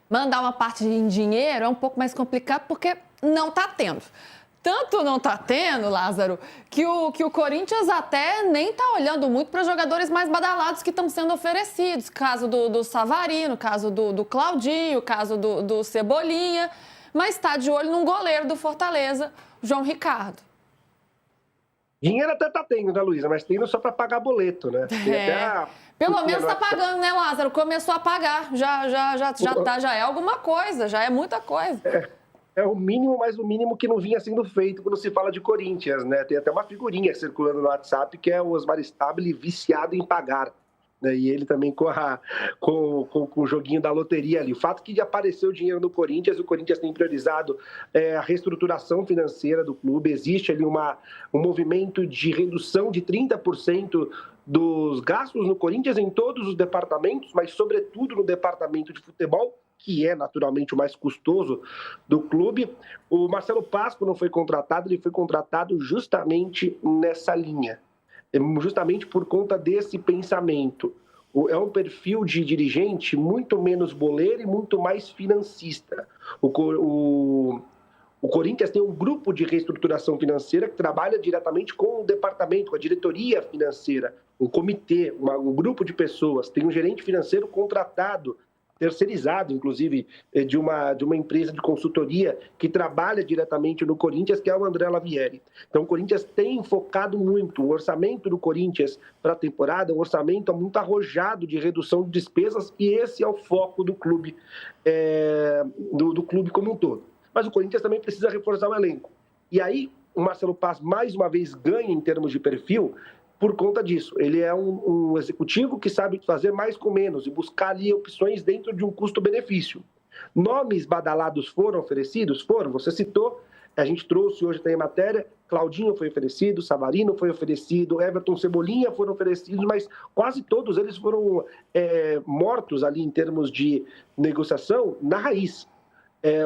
mandar uma parte em dinheiro é um pouco mais complicado porque não está tendo. Tanto não está tendo, Lázaro, que o Corinthians até nem está olhando muito para jogadores mais badalados que estão sendo oferecidos. Caso do Savarino, caso do Claudinho, caso do Cebolinha. Mas está de olho num goleiro do Fortaleza, João Ricardo. Dinheiro até tá tendo, né, Luísa? Mas tendo só para pagar boleto, né? Pelo menos está pagando, né, Lázaro? Começou a pagar. Já é alguma coisa, já é muita coisa. É o mínimo, mas o mínimo que não vinha sendo feito quando se fala de Corinthians, né? Tem até uma figurinha circulando no WhatsApp que é o Osmar Stabile viciado em pagar. Né? E ele também com o joguinho da loteria ali. O fato que apareceu dinheiro no Corinthians, o Corinthians tem priorizado a reestruturação financeira do clube. Existe ali um movimento de redução de 30% dos gastos no Corinthians em todos os departamentos, mas sobretudo no departamento de futebol, que é naturalmente o mais custoso do clube. O Marcelo Pasco não foi contratado, ele foi contratado justamente nessa linha. Justamente por conta desse pensamento. É um perfil de dirigente muito menos boleiro e muito mais financista. O Corinthians tem um grupo de reestruturação financeira que trabalha diretamente com o departamento, com a diretoria financeira, um comitê, um grupo de pessoas. Tem um gerente financeiro contratado, terceirizado, inclusive, de uma empresa de consultoria que trabalha diretamente no Corinthians, que é o André Lavieri. Então, o Corinthians tem focado muito. O orçamento do Corinthians para a temporada é um orçamento muito arrojado de redução de despesas e esse é o foco do clube, do clube como um todo. Mas o Corinthians também precisa reforçar o elenco. E aí, o Marcelo Paz, mais uma vez, ganha em termos de perfil por conta disso. Ele é um executivo que sabe fazer mais com menos e buscar ali opções dentro de um custo-benefício. Nomes badalados foram oferecidos? Foram. Você citou, a gente trouxe hoje tem a matéria, Claudinho foi oferecido, Savarino foi oferecido, Everton, Cebolinha foram oferecidos, mas quase todos eles foram mortos ali em termos de negociação na raiz.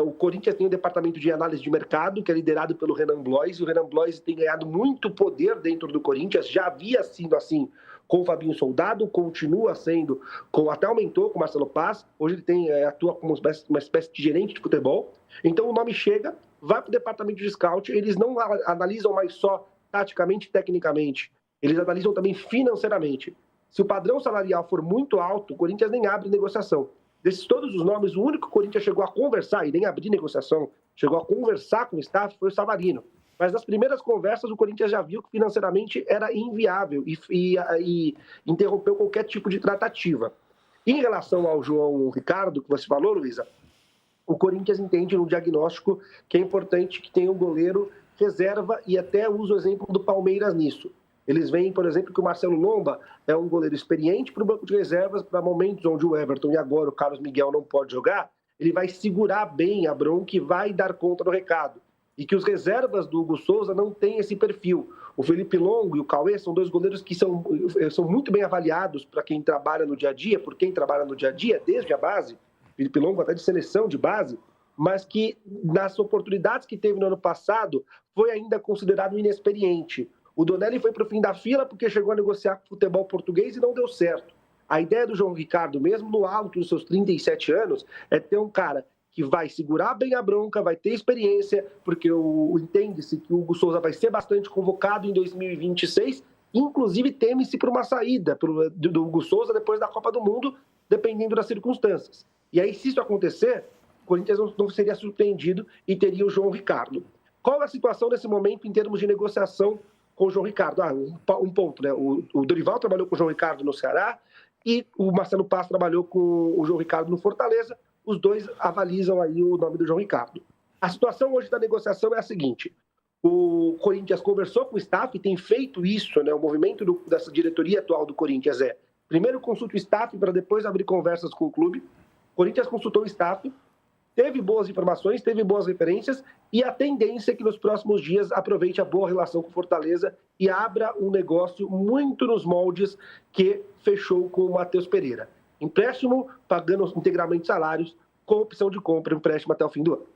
O Corinthians tem um departamento de análise de mercado, que é liderado pelo Renan Blois. O Renan Blois tem ganhado muito poder dentro do Corinthians, já havia sido assim com o Fabinho Soldado, continua sendo, até aumentou com o Marcelo Paz. Hoje ele atua como uma espécie de gerente de futebol. Então o nome chega, vai para o departamento de scout, eles não analisam mais só taticamente e tecnicamente, eles analisam também financeiramente. Se o padrão salarial for muito alto, o Corinthians nem abre negociação. Desses todos os nomes, o único que o Corinthians chegou a conversar, e nem abrir negociação, chegou a conversar com o staff, foi o Savarino. Mas nas primeiras conversas, o Corinthians já viu que financeiramente era inviável e interrompeu qualquer tipo de tratativa. Em relação ao João Ricardo, que você falou, Luísa, o Corinthians entende no diagnóstico que é importante que tenha um goleiro reserva e até usa o exemplo do Palmeiras nisso. Eles veem, por exemplo, que o Marcelo Lomba é um goleiro experiente para o banco de reservas, para momentos onde o Everton e agora o Carlos Miguel não pode jogar, ele vai segurar bem a bronca e vai dar conta do recado. E que os reservas do Hugo Souza não têm esse perfil. O Felipe Longo e o Cauê são dois goleiros que são muito bem avaliados para quem trabalha no dia a dia, por quem trabalha no dia a dia, desde a base, Felipe Longo até de seleção de base, mas que nas oportunidades que teve no ano passado foi ainda considerado inexperiente. O Donelli foi para o fim da fila porque chegou a negociar com o futebol português e não deu certo. A ideia do João Ricardo, mesmo no alto dos seus 37 anos, é ter um cara que vai segurar bem a bronca, vai ter experiência, porque entende-se que o Hugo Souza vai ser bastante convocado em 2026, inclusive teme-se por uma saída do Hugo Souza depois da Copa do Mundo, dependendo das circunstâncias. E aí, se isso acontecer, o Corinthians não seria surpreendido e teria o João Ricardo. Qual é a situação nesse momento em termos de negociação com o João Ricardo? Um ponto, né? O Dorival trabalhou com o João Ricardo no Ceará e o Marcelo Paz trabalhou com o João Ricardo no Fortaleza. Os dois avalizam aí o nome do João Ricardo. A situação hoje da negociação é a seguinte: o Corinthians conversou com o staff, tem feito isso, né? O movimento dessa diretoria atual do Corinthians primeiro consulta o staff para depois abrir conversas com o clube. O Corinthians consultou o staff, teve boas informações, teve boas referências e a tendência é que nos próximos dias aproveite a boa relação com o Fortaleza e abra um negócio muito nos moldes que fechou com o Matheus Pereira. Empréstimo, pagando integralmente salários, com opção de compra, empréstimo até o fim do ano.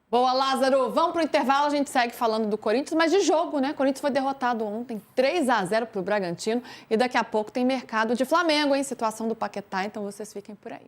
Boa, Lázaro. Vamos para o intervalo, a gente segue falando do Corinthians, mas de jogo, né? O Corinthians foi derrotado ontem, 3-0 para o Bragantino e daqui a pouco tem mercado de Flamengo, hein? Situação do Paquetá, então vocês fiquem por aí.